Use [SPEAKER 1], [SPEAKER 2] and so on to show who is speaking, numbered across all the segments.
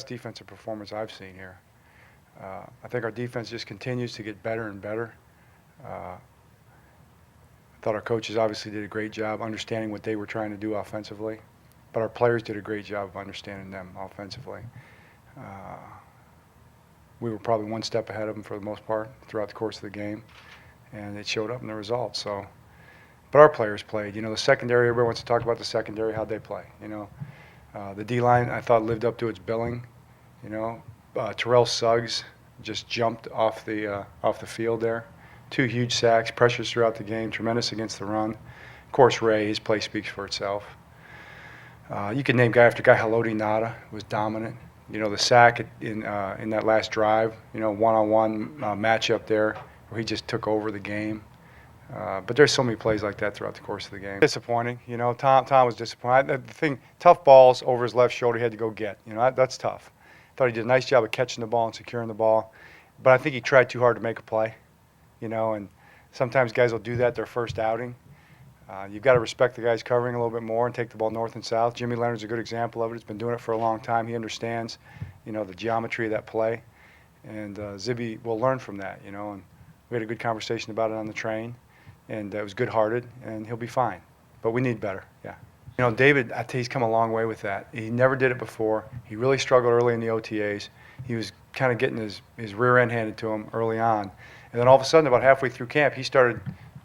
[SPEAKER 1] defensive performance I've seen here. I think our defense just continues to get better and better. I thought our coaches obviously did a great job understanding what they were trying to do offensively, but our players did a great job of understanding them offensively. We were probably one step ahead of them for the most part throughout the course of the game, and it showed up in the results. So, but our players played. You know, the secondary, everybody wants to talk about the secondary, how'd they play, you know. The D-line, I thought, lived up to its billing. You know, Terrell Suggs just jumped off the field there. 2 huge sacks, pressures throughout the game, tremendous against the run. Of course, Ray, his play speaks for itself. You could name guy after guy. Haloti Ngata was dominant. You know, the sack in that last drive, you know, one-on-one matchup there where he just took over the game. But there's so many plays like that throughout the course of the game. Disappointing, you know. Tom was disappointed. The thing, tough balls over his left shoulder he had to go get. You know, that's tough. Thought he did a nice job of catching the ball and securing the ball, but I think he tried too hard to make a play. You know, and sometimes guys will do that their first outing. You've got to respect the guys covering a little bit more and take the ball north and south. Jimmy Leonard's a good example of it. He's been doing it for a long time. He understands, you know, the geometry of that play, and Zibby will learn from that. You know, and we had a good conversation about it on the train. And it was good-hearted, and he'll be fine. But we need better, yeah. You know, David, I tell you, he's come a long way with that. He never did it before. He really struggled early in the OTAs. He was kind of getting his rear end handed to him early on. And then all of a sudden, about halfway through camp, he started,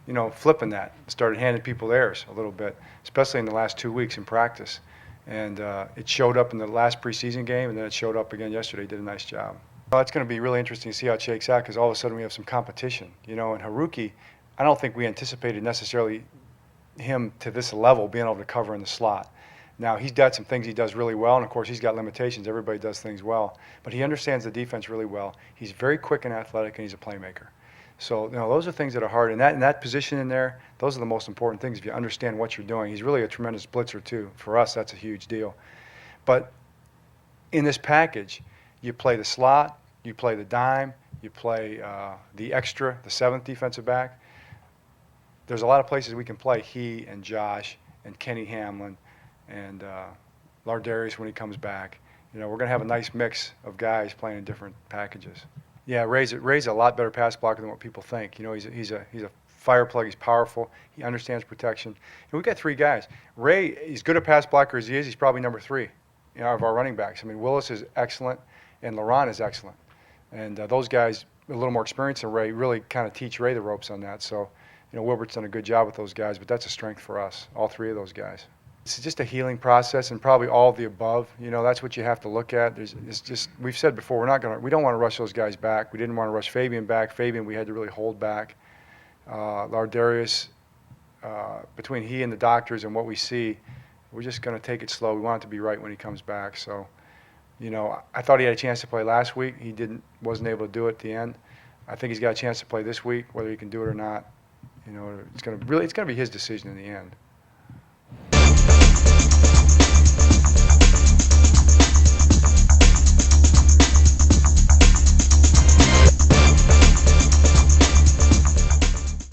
[SPEAKER 1] you know, flipping that, started handing people theirs a little bit, especially in the last 2 weeks in practice. And it showed up in the last preseason game, and then it showed up again yesterday. He did a nice job. Well, it's going to be really interesting to see how it shakes out because all of a sudden we have some competition. You know, and Haruki, I don't think we anticipated necessarily him to this level being able to cover in the slot. Now, he's got some things he does really well, and of course, he's got limitations. Everybody does things well, but he understands the defense really well. He's very quick and athletic, and he's a playmaker. So, you know, those are things that are hard. And that position in there, those are the most important things if you understand what you're doing. He's really a tremendous blitzer, too. For us, that's a huge deal. But in this package, you play the slot, you play the dime, you play the extra, the 7th defensive back. There's a lot of places we can play he and Josh and Kenny Hamlin and Lardarius when he comes back. You know, we're going to have a nice mix of guys playing in different packages. Yeah, Ray's a lot better pass blocker than what people think. You know, he's a fire plug. He's powerful. He understands protection. And we've got 3 guys. Ray, he's good a pass blocker as he is. He's probably number 3, you know, of our running backs. I mean, Willis is excellent, and LaRon is excellent. And those guys, a little more experience than Ray, really kind of teach Ray the ropes on that. So, you know, Wilbert's done a good job with those guys, but that's a strength for us, all 3 of those guys. It's just a healing process, and probably all of the above. You know, that's what you have to look at. It's just, we've said before, we don't want to rush those guys back. We didn't want to rush Fabian back. Fabian, we had to really hold back. Lardarius, between he and the doctors and what we see, we're just going to take it slow. We want it to be right when he comes back. So, you know, I thought he had a chance to play last week. He wasn't able to do it at the end. I think he's got a chance to play this week, whether he can do it or not. You know, it's going to be his decision in the end.